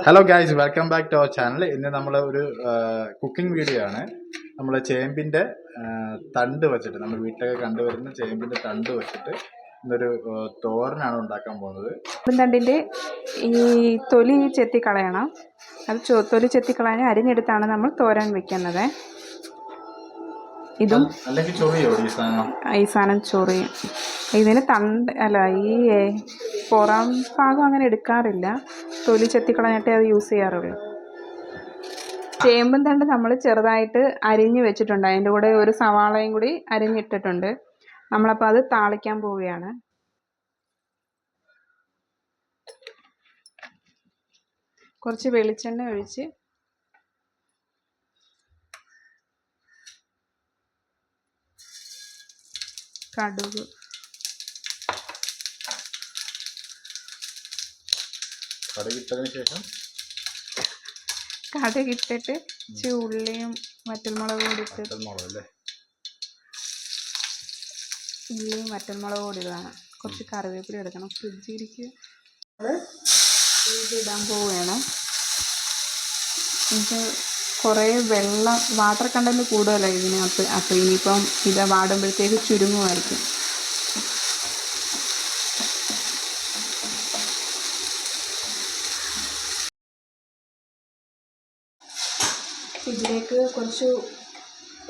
Hello guys, welcome back to our channel. ഇന്ന് നമ്മൾ ഒരു കുക്കിംഗ് വീഡിയോ ആണ്. നമ്മൾ ചേമ്പിൻ്റെ തണ്ട് വെച്ചിട്ട്, നമ്മൾ വീട്ടിലൊക്കെ കണ്ടുവരുന്ന ചേമ്പിൻ്റെ തണ്ട് വെച്ചിട്ട് ഇന്നൊരു തോരനാണ് ഉണ്ടാക്കാൻ പോകുന്നത്. തണ്ടിൻ്റെ ഈ തൊലി ചെത്തിക്കളയണം. അത് തൊലി ചെത്തിക്കളയാൻ അരിഞ്ഞെടുത്താണ് നമ്മൾ തോരൻ വെക്കുന്നത്. ഇതും അല്ലെങ്കിൽ ചൊറിയോ ഈ സാധനം ചൊറിയും. ഇതിന് തണ്ട് അല്ല, ഈ പുറം ഭാഗം അങ്ങനെ എടുക്കാറില്ല. തൊലി ചെത്തിക്കളഞ്ഞിട്ടേ അത് യൂസ് ചെയ്യാറുള്ളൂ. ചേമ്പും തണ്ട് നമ്മൾ ചെറുതായിട്ട് അരിഞ്ഞ് വെച്ചിട്ടുണ്ട്. അതിൻ്റെ കൂടെ ഒരു സവാളയും കൂടി അരിഞ്ഞിട്ടിട്ടുണ്ട്. നമ്മളപ്പോൾ അത് താളിക്കാൻ പോവുകയാണ്. കുറച്ച് വെളിച്ചെണ്ണ ഒഴിച്ച് കടുക്, കടുകിട്ടിട്ട് ഇച്ചിരി ഉള്ളിയും വറ്റൽമുളകും കൂടി ഇട്ട് ഉള്ളിയും വറ്റൽമുളകും കൂടി ഇതാണ്. കുറച്ച് കറിവേപ്പില എടുക്കണം. ഫ്രിഡ്ജിലേക്ക് ഇതിടാൻ പോവുകയാണ്. ഇത് കുറേ വാട്ടർ കണ്ടൻറ്റ് കൂടുതലാണ് ഇതിനകത്ത്. അപ്പോൾ ഇനിയിപ്പം ഇത് വാടുമ്പോഴത്തേക്ക് ചുരുങ്ങുമായിരിക്കും. ഇതിലേക്ക് കുറച്ച്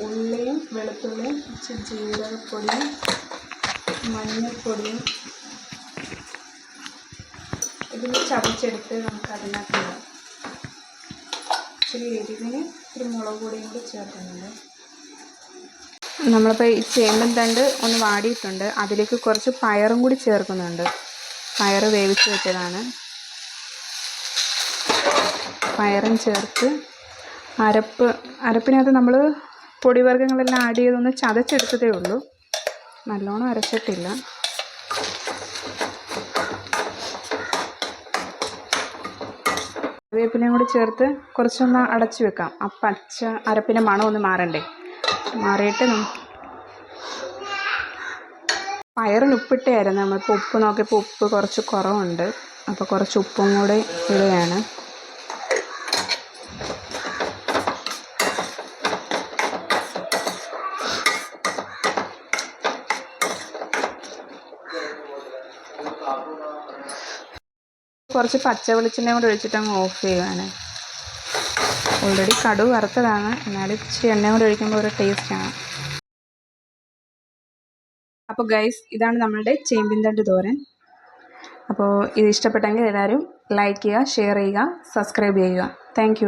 ഉള്ളിയും വെളുത്തുള്ളിയും, ഇച്ചിരി ജീരകപ്പൊടിയും മഞ്ഞൾപ്പൊടിയും ഇതിൽ ചതച്ചെടുത്ത് നമുക്ക് അതിനകത്ത് ഇടാം. ഇച്ചിരി എരിവിന് ഇത്തിരി മുളക് പൊടിയും കൂടി ചേർക്കുന്നുണ്ട്. നമ്മളിപ്പോൾ ഈ ചേമ്പൻ തണ്ട് ഒന്ന് വാടിയിട്ടുണ്ട്. അതിലേക്ക് കുറച്ച് പയറും കൂടി ചേർക്കുന്നുണ്ട്. പയർ വേവിച്ച് വെച്ചതാണ്. പയറും ചേർത്ത് അരപ്പിനകത്ത് നമ്മൾ പൊടിവർഗ്ഗങ്ങളെല്ലാം ആഡ് ചെയ്തൊന്ന് ചതച്ചെടുത്തതേ ഉള്ളൂ. നല്ലോണം അരച്ചിട്ടില്ല. കറിവേപ്പിലയും കൂടി ചേർത്ത് കുറച്ചൊന്ന് അടച്ചു വെക്കാം. ആ പച്ച അരപ്പിൻ്റെ മണം ഒന്ന് മാറിയിട്ട് പയറിന് ഉപ്പിട്ടായിരുന്നു. നമ്മളിപ്പോൾ ഉപ്പ് നോക്കിയപ്പോൾ ഉപ്പ് കുറച്ച് കുറവുണ്ട്. അപ്പോൾ കുറച്ച് ഉപ്പും കൂടി ഇടുകയാണ്. കുറച്ച് പച്ച വെളിച്ചെണ്ണയും കൂടെ ഒഴിച്ചിട്ട് അങ്ങ് ഓഫ് ചെയ്യുവാണ്. ഓൾറെഡി കടുക് വറുത്തതാണ്, എന്നാലും ഇച്ചിരി എണ്ണയും കൂടെ ഒഴിക്കുമ്പോൾ ഒരു ടേസ്റ്റാണ്. അപ്പോൾ ഗൈസ്, ഇതാണ് നമ്മളുടെ ചേമ്പിൻ തണ്ട് തോരൻ. അപ്പോൾ ഇത് ഇഷ്ടപ്പെട്ടെങ്കിൽ എല്ലാവരും ലൈക്ക് ചെയ്യുക, ഷെയർ ചെയ്യുക, സബ്സ്ക്രൈബ് ചെയ്യുക. താങ്ക്